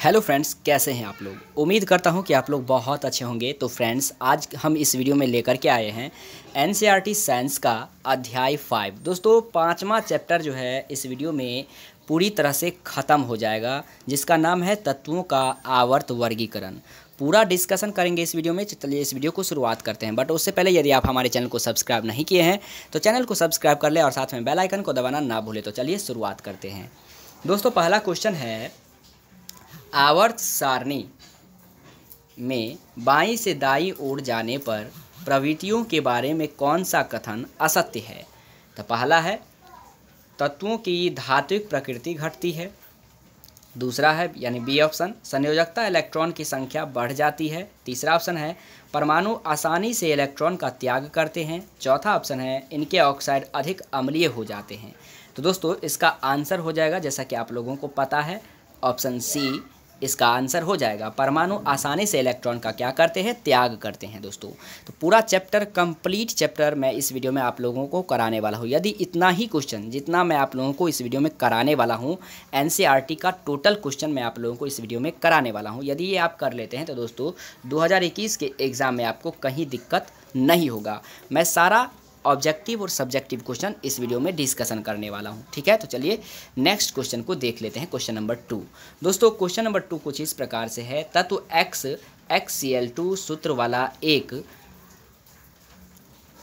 Hello friends, कैसे हैं आप लोग। उम्मीद करता हूं कि आप लोग बहुत अच्छे होंगे। तो फ्रेंड्स, आज हम इस वीडियो में लेकर के आए हैं एनसीईआरटी साइंस का अध्याय 5। दोस्तों, 5वां चैप्टर जो है इस वीडियो में पूरी तरह से ख़त्म हो जाएगा, जिसका नाम है तत्वों का आवर्त वर्गीकरण। पूरा डिस्कशन करेंगे इस वीडियो में। चलिए इस वीडियो को शुरुआत करते हैं। बट उससे पहले यदि आप हमारे चैनल को सब्सक्राइब नहीं किए हैं तो चैनल को सब्सक्राइब कर लें और साथ में बेल आइकन को दबाना ना भूलें। तो चलिए शुरुआत करते हैं। दोस्तों, पहला क्वेश्चन है, आवर्त सारणी में बाईं से दाईं ओर जाने पर प्रवृत्तियों के बारे में कौन सा कथन असत्य है। तो पहला है, तत्वों की धात्विक प्रकृति घटती है। दूसरा है यानी बी ऑप्शन, संयोजकता इलेक्ट्रॉन की संख्या बढ़ जाती है। तीसरा ऑप्शन है, परमाणु आसानी से इलेक्ट्रॉन का त्याग करते हैं। चौथा ऑप्शन है, इनके ऑक्साइड अधिक अम्लीय हो जाते हैं। तो दोस्तों, इसका आंसर हो जाएगा, जैसा कि आप लोगों को पता है, ऑप्शन सी इसका आंसर हो जाएगा। परमाणु आसानी से इलेक्ट्रॉन का क्या करते हैं, त्याग करते हैं। दोस्तों, तो पूरा चैप्टर, कंप्लीट चैप्टर मैं इस वीडियो में आप लोगों को कराने वाला हूँ। यदि इतना ही क्वेश्चन जितना मैं आप लोगों को इस वीडियो में कराने वाला हूँ, एनसीईआरटी का टोटल क्वेश्चन मैं आप लोगों को इस वीडियो में कराने वाला हूँ, यदि ये आप कर लेते हैं तो दोस्तों 2021 के एग्ज़ाम में आपको कहीं दिक्कत नहीं होगा। मैं सारा ऑब्जेक्टिव और सब्जेक्टिव क्वेश्चन इस वीडियो में डिस्कशन करने वाला हूं। ठीक है, तो चलिए नेक्स्ट क्वेश्चन को देख लेते हैं। Question number 2। दोस्तों, क्वेश्चन नंबर 2 कुछ इस प्रकार से है, तत्व X HCl2 सूत्र वाला एक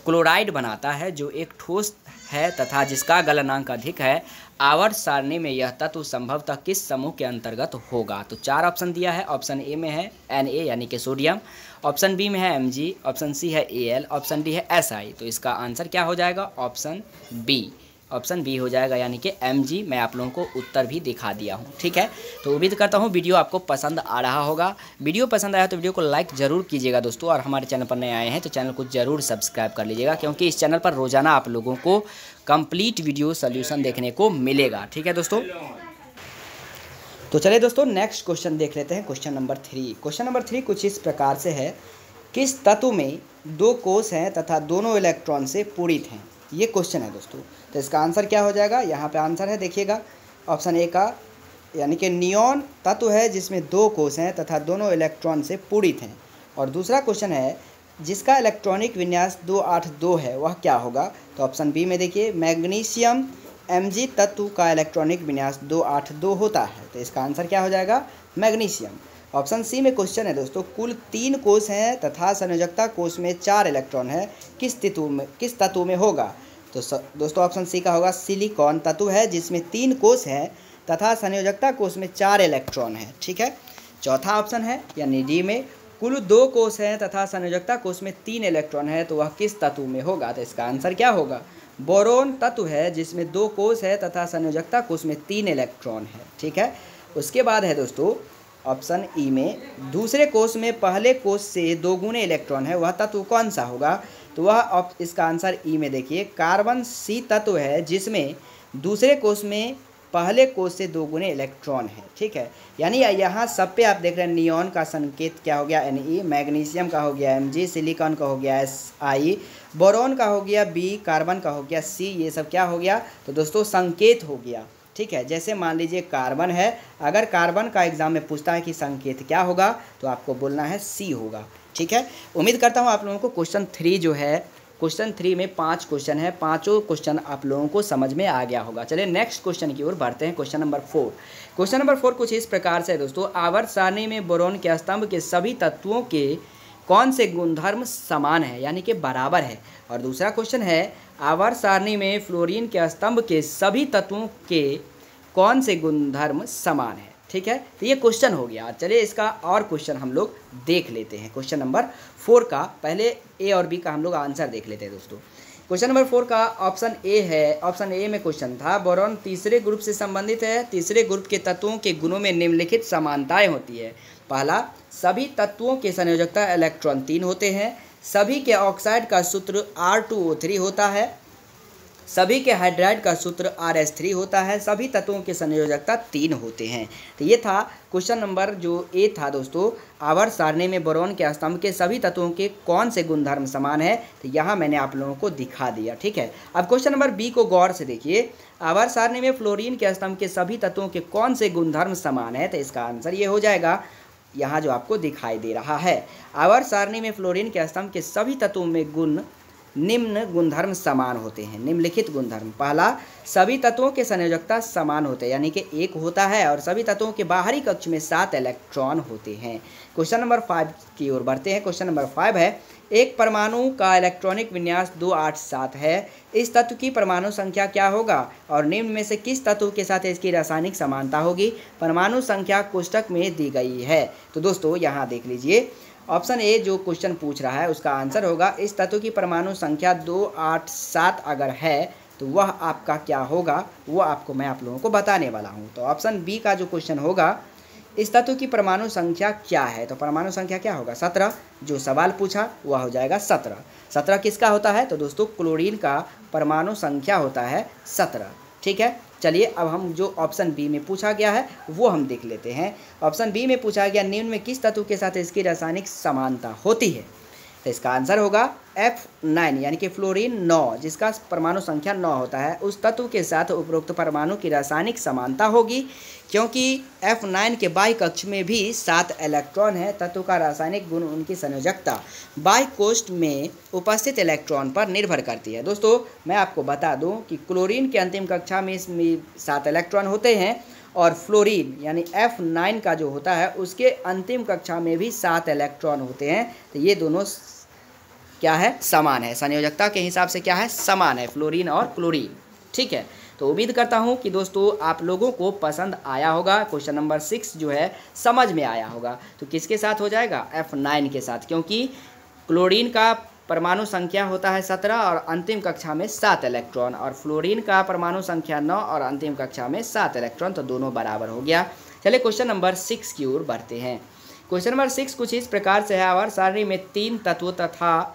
क्लोराइड बनाता है जो एक ठोस है तथा जिसका गलनांक अधिक है। आवर्त सारणी में यह तत्व संभवतः किस समूह के अंतर्गत होगा। तो 4 ऑप्शन दिया है। ऑप्शन ए में है Na यानी कि सोडियम, ऑप्शन बी में है Mg, ऑप्शन सी है Al, ऑप्शन डी है Si। तो इसका आंसर क्या हो जाएगा, ऑप्शन बी। ऑप्शन बी हो जाएगा, यानी कि Mg। मैं आप लोगों को उत्तर भी दिखा दिया हूँ। ठीक है, तो उम्मीद करता हूँ वीडियो आपको पसंद आ रहा होगा। वीडियो पसंद आया तो वीडियो को लाइक ज़रूर कीजिएगा दोस्तों, और हमारे चैनल पर नए आए हैं तो चैनल को ज़रूर सब्सक्राइब कर लीजिएगा, क्योंकि इस चैनल पर रोज़ाना आप लोगों को कंप्लीट वीडियो सोल्यूशन देखने को मिलेगा। ठीक है दोस्तों, तो चलिए दोस्तों नेक्स्ट क्वेश्चन देख लेते हैं। Question number 3। क्वेश्चन नंबर 3 कुछ इस प्रकार से है, किस तत्व में 2 कोष हैं तथा दोनों इलेक्ट्रॉन से पूरित हैं। ये क्वेश्चन है दोस्तों। तो इसका आंसर क्या हो जाएगा, यहाँ पे आंसर है, देखिएगा, ऑप्शन ए का, यानी कि नियॉन तत्व है जिसमें 2 कोष हैं तथा दोनों इलेक्ट्रॉन से पूरित हैं। और दूसरा क्वेश्चन है, जिसका इलेक्ट्रॉनिक विन्यास 282 है वह क्या होगा। तो ऑप्शन बी में देखिए, मैग्नीशियम Mg तत्व का इलेक्ट्रॉनिक विन्यास 282 होता है। तो इसका आंसर क्या हो जाएगा, मैग्नीशियम। ऑप्शन सी में क्वेश्चन है दोस्तों, कुल 3 कोष हैं तथा संयोजकता कोष में 4 इलेक्ट्रॉन है, किस तत्व में होगा। तो दोस्तों ऑप्शन सी का होगा, सिलिकॉन तत्व है जिसमें 3 कोष हैं तथा संयोजकता कोष में 4 इलेक्ट्रॉन है। ठीक है, चौथा ऑप्शन है यानी डी में, कुल 2 कोष हैं तथा संयोजकता कोष में 3 इलेक्ट्रॉन है, तो वह किस तत्व में होगा। तो इसका आंसर क्या होगा, बोरोन तत्व है जिसमें 2 कोष है तथा संयोजकता कोष में 3 इलेक्ट्रॉन है। ठीक है, उसके बाद है दोस्तों ऑप्शन ई में, दूसरे कोष में पहले कोष से 2 गुने इलेक्ट्रॉन है, वह तत्व कौन सा होगा। तो वह इसका आंसर ई में देखिए, कार्बन सी तत्व है जिसमें दूसरे कोष में पहले कोष से 2 गुने इलेक्ट्रॉन है। ठीक है, यानी यहाँ सब पे आप देख रहे हैं, नियॉन का संकेत क्या हो गया, Ne, मैग्नीशियम का हो गया Mg, सिलिकॉन का हो गया Si, बोरोन का हो गया B, कार्बन का हो गया C। ये सब क्या हो गया, तो दोस्तों संकेत हो गया। ठीक है, जैसे मान लीजिए कार्बन है, अगर कार्बन का एग्जाम में पूछता है कि संकेत क्या होगा तो आपको बोलना है C होगा। ठीक है, उम्मीद करता हूँ आप लोगों को क्वेश्चन 3 जो है, क्वेश्चन 3 में 5 क्वेश्चन है, पाँचों क्वेश्चन आप लोगों को समझ में आ गया होगा। चलिए नेक्स्ट क्वेश्चन की ओर बढ़ते हैं। Question number 4। क्वेश्चन नंबर 4 कुछ इस प्रकार से है दोस्तों, आवर्त सारणी में बोरोन के स्तंभ के सभी तत्वों के कौन से गुणधर्म समान है, यानी कि बराबर है। और दूसरा क्वेश्चन है, आवर्त सारणी में फ्लोरीन के स्तंभ के सभी तत्वों के कौन से गुणधर्म समान है। ठीक है, तो ये क्वेश्चन हो गया। चलिए इसका और क्वेश्चन हम लोग देख लेते हैं। क्वेश्चन नंबर 4 का पहले ए और बी का हम लोग आंसर देख लेते हैं दोस्तों। क्वेश्चन नंबर 4 का ऑप्शन ए है। ऑप्शन ए में क्वेश्चन था, बोरॉन तीसरे ग्रुप से संबंधित है। तीसरे ग्रुप के तत्वों के गुणों में निम्नलिखित समानताएं होती है। पहला, सभी तत्वों के संयोजकता इलेक्ट्रॉन 3 होते हैं। सभी के ऑक्साइड का सूत्र R2O3 होता है। सभी के हाइड्राइड का सूत्र RH3 होता है। सभी तत्वों की संयोजकता 3 होते हैं। तो ये था क्वेश्चन नंबर जो ए था दोस्तों, आवर्त सारणी में बोरॉन के स्तंभ के सभी तत्वों के कौन से गुणधर्म समान है। तो यहाँ मैंने आप लोगों को दिखा दिया, ठीक है। अब क्वेश्चन नंबर बी को गौर से देखिए, आवर्त सारणी में फ्लोरीन के स्तंभ के सभी तत्वों के कौन से गुणधर्म समान है। तो इसका आंसर ये हो जाएगा यहाँ जो आपको दिखाई दे रहा है। आवर्त सारणी में फ्लोरीन के स्तंभ के सभी तत्वों में निम्न गुणधर्म समान होते हैं। निम्नलिखित गुणधर्म, पहला, सभी तत्वों के संयोजकता समान होते हैं, यानी कि 1 होता है, और सभी तत्वों के बाहरी कक्ष में 7 इलेक्ट्रॉन होते हैं। क्वेश्चन नंबर 5 की ओर बढ़ते हैं। क्वेश्चन नंबर 5 है, एक परमाणु का इलेक्ट्रॉनिक विन्यास 287 है। इस तत्व की परमाणु संख्या क्या होगा और निम्न में से किस तत्व के साथ इसकी रासायनिक समानता होगी। परमाणु संख्या कोष्टक में दी गई है। तो दोस्तों यहाँ देख लीजिए, ऑप्शन ए जो क्वेश्चन पूछ रहा है उसका आंसर होगा, इस तत्व की परमाणु संख्या 287 अगर है तो वह आपका क्या होगा, वो आपको मैं आप लोगों को बताने वाला हूँ। तो ऑप्शन बी का जो क्वेश्चन होगा, इस तत्व की परमाणु संख्या क्या है, तो परमाणु संख्या क्या होगा, 17। जो सवाल पूछा वह हो जाएगा 17। 17 किसका होता है, तो दोस्तों क्लोरीन का परमाणु संख्या होता है 17, ठीक है। चलिए अब हम जो ऑप्शन बी में पूछा गया है वो हम देख लेते हैं। ऑप्शन बी में पूछा गया, निम्न में किस तत्व के साथ इसकी रासायनिक समानता होती है। तो इसका आंसर होगा F9, यानी कि फ्लोरीन 9, जिसका परमाणु संख्या 9 होता है, उस तत्व के साथ उपरोक्त परमाणु की रासायनिक समानता होगी, क्योंकि F9 के बाह्य कक्ष में भी 7 इलेक्ट्रॉन है। तत्व का रासायनिक गुण उनकी संयोजकता बाह्य कोष्ठ में उपस्थित इलेक्ट्रॉन पर निर्भर करती है। दोस्तों मैं आपको बता दूं कि क्लोरीन के अंतिम कक्षा में इसमें 7 इलेक्ट्रॉन होते हैं, और फ्लोरीन यानी F9 का जो होता है उसके अंतिम कक्षा में भी 7 इलेक्ट्रॉन होते हैं। तो ये दोनों क्या है, समान है, संयोजकता के हिसाब से क्या है, समान है, फ्लोरीन और क्लोरीन, ठीक है। तो उम्मीद करता हूँ कि दोस्तों आप लोगों को पसंद आया होगा। क्वेश्चन नंबर 6 जो है समझ में आया होगा। तो किसके साथ हो जाएगा, F9 के साथ, क्योंकि क्लोरीन का परमाणु संख्या होता है 17 और अंतिम कक्षा में 7 इलेक्ट्रॉन, और फ्लोरीन का परमाणु संख्या 9 और अंतिम कक्षा में 7 इलेक्ट्रॉन, तो दोनों बराबर हो गया। चलिए क्वेश्चन नंबर 6 की ओर बढ़ते हैं। क्वेश्चन नंबर 6 कुछ इस प्रकार से है, आवर्त सारणी में 3 तत्व तथा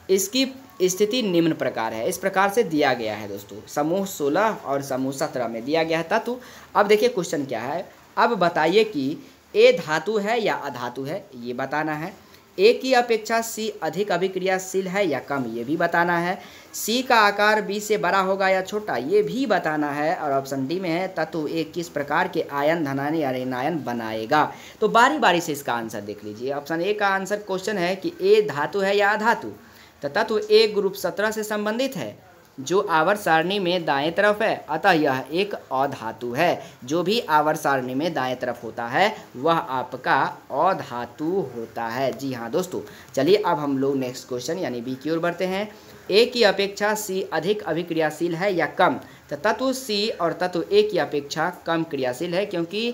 इसकी स्थिति निम्न प्रकार है। इस प्रकार से दिया गया है दोस्तों, समूह 16 और समूह 17 में दिया गया है तत्व। अब देखिए क्वेश्चन क्या है, अब बताइए कि ए धातु है या अधातु है, ये बताना है। ए की अपेक्षा सी अधिक अभिक्रियाशील है या कम, ये भी बताना है। सी का आकार बी से बड़ा होगा या छोटा, ये भी बताना है। और ऑप्शन डी में है, तत्व ए किस प्रकार के आयन धनायन या ऋणायन बनाएगा। तो बारी बारी से इसका आंसर देख लीजिए। ऑप्शन ए का आंसर क्वेश्चन है कि ए धातु है या अधातु। तो तत्व ए ग्रुप 17 से संबंधित है, जो आवर्त सारणी में दाएं तरफ है, अतः यह एक अधातु है। जो भी आवर्त सारणी में दाएं तरफ होता है वह आपका अधातु होता है। जी हाँ दोस्तों, चलिए अब हम लोग नेक्स्ट क्वेश्चन यानी बी की ओर बढ़ते हैं। ए की अपेक्षा सी अधिक अभिक्रियाशील है या कम। तो तत्व सी और तत्व ए की अपेक्षा कम क्रियाशील है, क्योंकि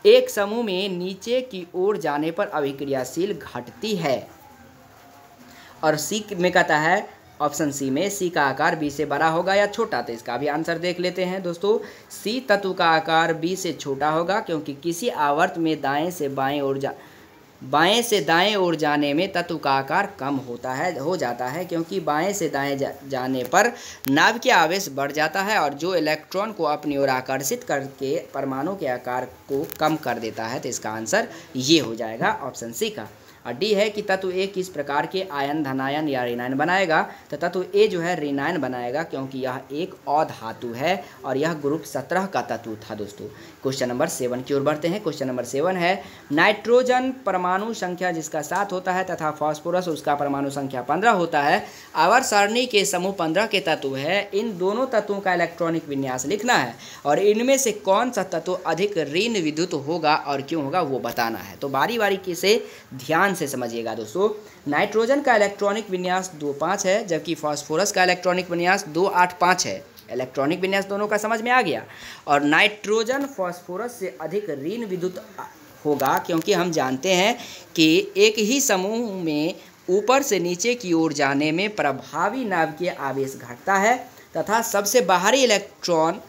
एक समूह में नीचे की ओर जाने पर अभिक्रियाशील घटती है। और सी में कहता है, ऑप्शन सी में, सी का आकार बी से बड़ा होगा या छोटा। तो इसका भी आंसर देख लेते हैं दोस्तों। सी तत्व का आकार बी से छोटा होगा, क्योंकि किसी आवर्त में बाएं से दाएं ओर जाने में तत्व का आकार कम हो जाता है, क्योंकि बाएं से दाएं जाने पर नाभ के आवेश बढ़ जाता है, और जो इलेक्ट्रॉन को अपनी ओर आकर्षित करके परमाणु के आकार को कम कर देता है। तो इसका आंसर ये हो जाएगा ऑप्शन सी का। और डी है कि तत्व ए किस प्रकार के आयन धनायन या ऋणायन बनाएगा। तो तत्व ए जो है ऋणायन बनाएगा, क्योंकि यह एक अधातु है और यह ग्रुप 17 का तत्व था दोस्तों। क्वेश्चन नंबर 7 की ओर बढ़ते हैं। क्वेश्चन नंबर 7 है, नाइट्रोजन परमाणु संख्या जिसका 7 होता है तथा फास्फोरस उसका परमाणु संख्या 15 होता है, आवर्त सारणी के समूह 15 के तत्व है। इन दोनों तत्वों का इलेक्ट्रॉनिक विन्यास लिखना है, और इनमें से कौन सा तत्व अधिक ऋण विद्युत होगा और क्यों होगा वो बताना है। तो बारी बारी से ध्यान से समझिएगा दोस्तों। नाइट्रोजन का इलेक्ट्रॉनिक विन्यास 2,5 है, जबकि फास्फोरस का इलेक्ट्रॉनिक विन्यास 2,8,5 है। इलेक्ट्रॉनिक विन्यास दोनों का समझ में आ गया। और नाइट्रोजन फास्फोरस से अधिक ऋण विद्युत होगा, क्योंकि हम जानते हैं कि एक ही समूह में ऊपर से नीचे की ओर जाने में प्रभावी नाभिकीय आवेश घटता है, तथा सबसे बाहरी इलेक्ट्रॉन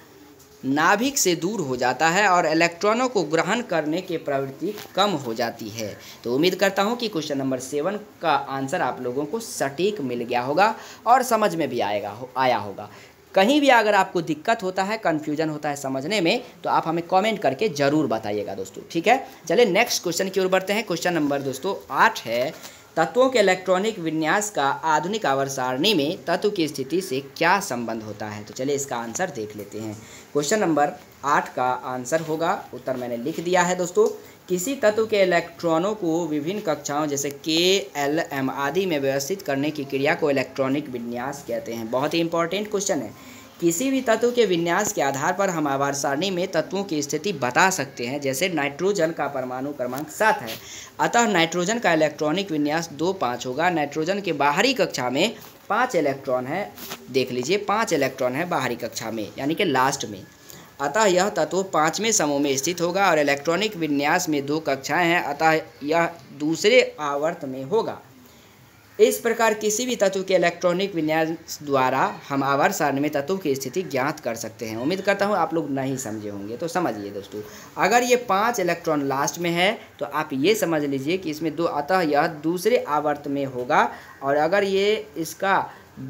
नाभिक से दूर हो जाता है और इलेक्ट्रॉनों को ग्रहण करने की प्रवृत्ति कम हो जाती है। तो उम्मीद करता हूं कि क्वेश्चन नंबर 7 का आंसर आप लोगों को सटीक मिल गया होगा और समझ में भी आया होगा। कहीं भी अगर आपको दिक्कत होता है, कन्फ्यूजन होता है समझने में, तो आप हमें कमेंट करके ज़रूर बताइएगा दोस्तों, ठीक है। चलिए नेक्स्ट क्वेश्चन की ओर बढ़ते हैं। क्वेश्चन नंबर दोस्तों 8 है, तत्वों के इलेक्ट्रॉनिक विन्यास का आधुनिक आवर्त सारणी में तत्व की स्थिति से क्या संबंध होता है। तो चलिए इसका आंसर देख लेते हैं। क्वेश्चन नंबर 8 का आंसर होगा, उत्तर मैंने लिख दिया है दोस्तों, किसी तत्व के इलेक्ट्रॉनों को विभिन्न कक्षाओं जैसे के, एल, एम आदि में व्यवस्थित करने की क्रिया को इलेक्ट्रॉनिक विन्यास कहते हैं। बहुत ही इंपॉर्टेंट क्वेश्चन है। किसी भी तत्व के विन्यास के आधार पर हम आवर्त सारणी में तत्वों की स्थिति बता सकते हैं। जैसे नाइट्रोजन का परमाणु क्रमांक 7 है, अतः नाइट्रोजन का इलेक्ट्रॉनिक विन्यास 2, 5 होगा। नाइट्रोजन के बाहरी कक्षा में 5 इलेक्ट्रॉन है, देख लीजिए 5 इलेक्ट्रॉन है बाहरी कक्षा में, यानी कि लास्ट में, अतः यह तत्व 5वें समूह में स्थित होगा। और इलेक्ट्रॉनिक विन्यास में 2 कक्षाएं हैं, अतः यह दूसरे आवर्त में होगा। इस प्रकार किसी भी तत्व के इलेक्ट्रॉनिक विन्यास द्वारा हम आवर्त सारणी में तत्वों की स्थिति ज्ञात कर सकते हैं। उम्मीद करता हूँ आप लोग नहीं समझे होंगे, तो समझिए दोस्तों। अगर ये 5 इलेक्ट्रॉन लास्ट में है तो आप ये समझ लीजिए कि इसमें 2, अतः यह दूसरे आवर्त में होगा। और अगर ये इसका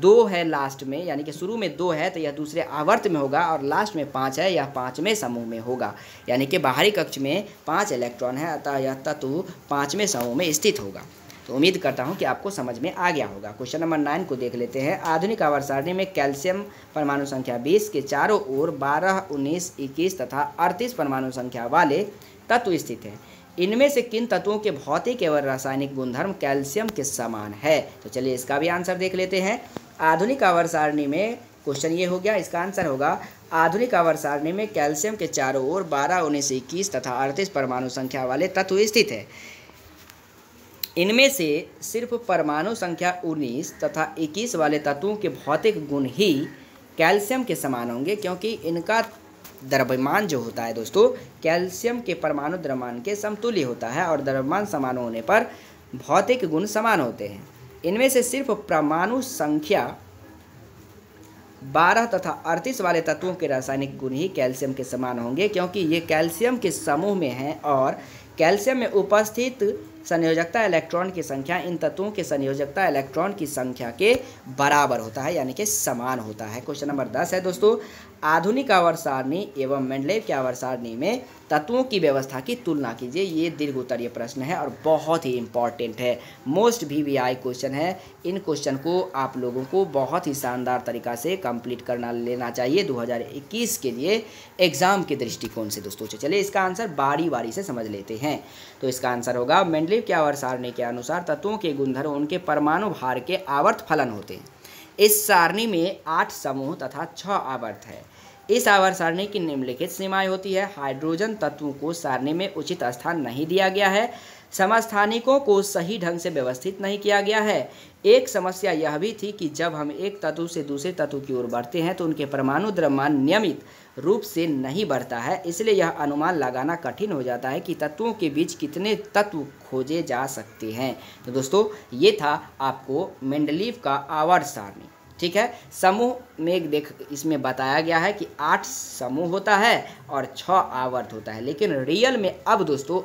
2 है लास्ट में, यानी कि शुरू में 2 है, तो यह दूसरे आवर्त में होगा। और लास्ट में 5 है, यह 5वें समूह में होगा, यानी कि बाहरी कक्ष में 5 इलेक्ट्रॉन है, अतः यह तत्व 5वें समूह में स्थित होगा। तो उम्मीद करता हूं कि आपको समझ में आ गया होगा। क्वेश्चन नंबर 9 को देख लेते हैं। आधुनिक आवर्त सारणी में कैल्शियम परमाणु संख्या 20 के चारों ओर 12, 19, 21 तथा 38 परमाणु संख्या वाले तत्व स्थित हैं। इनमें से किन तत्वों के भौतिक एवं रासायनिक गुणधर्म कैल्शियम के समान है। तो चलिए इसका भी आंसर देख लेते हैं। आधुनिक आवर्त सारणी में क्वेश्चन ये हो गया, इसका आंसर होगा आधुनिक आवर्त सारणी में कैल्शियम के चारों ओर 12, 19, 21 तथा 38 परमाणु संख्या वाले तत्व स्थित है। इनमें से सिर्फ परमाणु संख्या 19 तथा 21 वाले तत्वों के भौतिक गुण ही कैल्शियम के समान होंगे, क्योंकि इनका द्रव्यमान जो होता है दोस्तों, कैल्शियम के परमाणु द्रव्यमान के समतुल्य होता है और द्रव्यमान समान होने पर भौतिक गुण समान होते हैं। इनमें से सिर्फ परमाणु संख्या 12 तथा 38 वाले तत्वों के रासायनिक गुण ही कैल्शियम के समान होंगे, क्योंकि ये कैल्शियम के समूह में हैं और कैल्शियम में उपस्थित संयोजकता इलेक्ट्रॉन की संख्या इन तत्वों के संयोजकता इलेक्ट्रॉन की संख्या के बराबर होता है, यानी कि समान होता है। क्वेश्चन नंबर 10 है दोस्तों, आधुनिक आवर्त सारणी एवं मेंडलेव की आवर्त सारणी में तत्वों की व्यवस्था की तुलना कीजिए। ये दीर्घ उत्तरीय प्रश्न है और बहुत ही इंपॉर्टेंट है, मोस्ट VVI क्वेश्चन है। इन क्वेश्चन को आप लोगों को बहुत ही शानदार तरीका से कंप्लीट करना लेना चाहिए 2021 के लिए एग्जाम के दृष्टिकोण से दोस्तों। चलिए इसका आंसर बारी बारी से समझ लेते हैं। तो इसका आंसर होगा, मेंडलेव की आवर्त सारणी के अनुसार तत्वों के गुणधर्म उनके परमाणु भार के आवर्त फलन होते हैं। इस सारणी में 8 समूह तथा 6 आवर्त है। इस आवर्त सारणी की निम्नलिखित सीमाएं होती है। हाइड्रोजन तत्वों को सारणी में उचित स्थान नहीं दिया गया है। समस्थानिकों को सही ढंग से व्यवस्थित नहीं किया गया है। एक समस्या यह भी थी कि जब हम एक तत्व से दूसरे तत्व की ओर बढ़ते हैं तो उनके परमाणु द्रव्यमान नियमित रूप से नहीं बढ़ता है, इसलिए यह अनुमान लगाना कठिन हो जाता है कि तत्वों के बीच कितने तत्व खोजे जा सकते हैं। तो दोस्तों ये था आपको मेंडलीव का आवर्त सारणी, ठीक है। समूह में देख इसमें बताया गया है कि 8 समूह होता है और 6 आवर्त होता है, लेकिन रियल में अब दोस्तों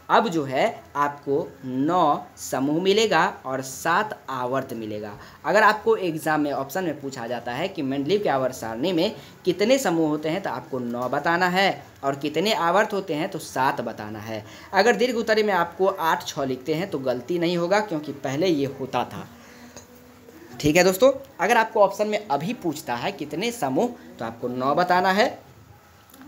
अब जो है आपको 9 समूह मिलेगा और 7 आवर्त मिलेगा। अगर आपको एग्जाम में ऑप्शन में पूछा जाता है कि मेंडलीव के आवर्त सारणी में कितने समूह होते हैं, तो आपको 9 बताना है और कितने आवर्त होते हैं तो 7 बताना है। अगर दीर्घ उत्तरीय में आपको 8, 6 लिखते हैं तो गलती नहीं होगा, क्योंकि पहले ये होता था, ठीक है दोस्तों। अगर आपको ऑप्शन में अभी पूछता है कितने समूह, तो आपको 9 बताना है,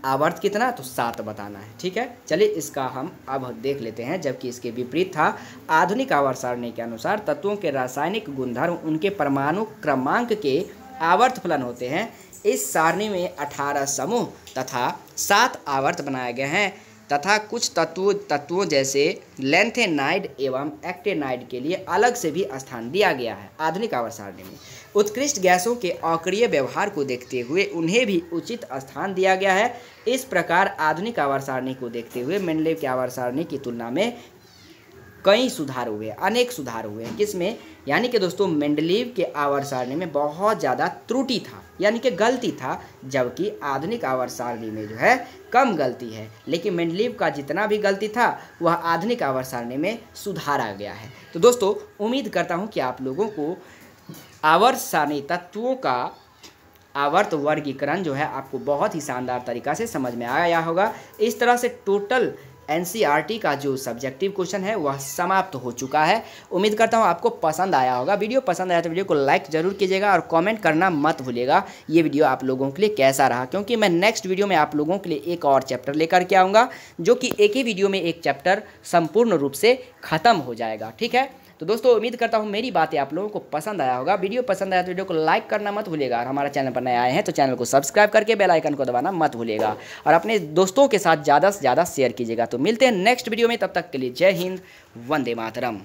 आवर्त कितना तो 7 बताना है, ठीक है। चलिए इसका हम अब देख लेते हैं। जबकि इसके विपरीत था, आधुनिक आवर्त सारणी के अनुसार तत्वों के रासायनिक गुणधर्म उनके परमाणु क्रमांक के आवर्त फलन होते हैं। इस सारणी में 18 समूह तथा 7 आवर्त बनाए गए हैं तथा कुछ तत्वों जैसे लैंथेनाइड एवं एक्टेनाइड के लिए अलग से भी स्थान दिया गया है। आधुनिक आवर्त सारणी में उत्कृष्ट गैसों के अक्रिय व्यवहार को देखते हुए उन्हें भी उचित स्थान दिया गया है। इस प्रकार आधुनिक आवर्त सारणी को देखते हुए मेंडलीव की आवर्त सारणी की तुलना में कई सुधार हुए, अनेक सुधार हुए। किसमें, यानी कि दोस्तों मेंडलीव के आवर्त सारणी में बहुत ज़्यादा त्रुटि था, यानी कि गलती था, जबकि आधुनिक आवर्त सारणी में जो है कम गलती है। लेकिन मेंडलीव का जितना भी गलती था वह आधुनिक आवर्त सारणी में सुधारा गया है। तो दोस्तों उम्मीद करता हूँ कि आप लोगों को आवर्त सारणी तत्वों का आवर्त वर्गीकरण जो है आपको बहुत ही शानदार तरीक़ा से समझ में आया होगा। इस तरह से टोटल एनसीईआरटी का जो सब्जेक्टिव क्वेश्चन है वह समाप्त हो चुका है। उम्मीद करता हूँ आपको पसंद आया होगा। वीडियो पसंद आया तो वीडियो को लाइक जरूर कीजिएगा और कमेंट करना मत भूलिएगा ये वीडियो आप लोगों के लिए कैसा रहा, क्योंकि मैं नेक्स्ट वीडियो में आप लोगों के लिए एक और चैप्टर लेकर के आऊँगा जो कि एक ही वीडियो में एक चैप्टर संपूर्ण रूप से ख़त्म हो जाएगा। ठीक है, तो दोस्तों उम्मीद करता हूँ मेरी बातें आप लोगों को पसंद आया होगा। वीडियो पसंद आया तो वीडियो को लाइक करना मत भूलिएगा और हमारे चैनल पर नए आए हैं तो चैनल को सब्सक्राइब करके बेल आइकन को दबाना मत भूलिएगा और अपने दोस्तों के साथ ज़्यादा से ज़्यादा शेयर कीजिएगा। तो मिलते हैं नेक्स्ट वीडियो में, तब तक के लिए जय हिंद, वंदे मातरम।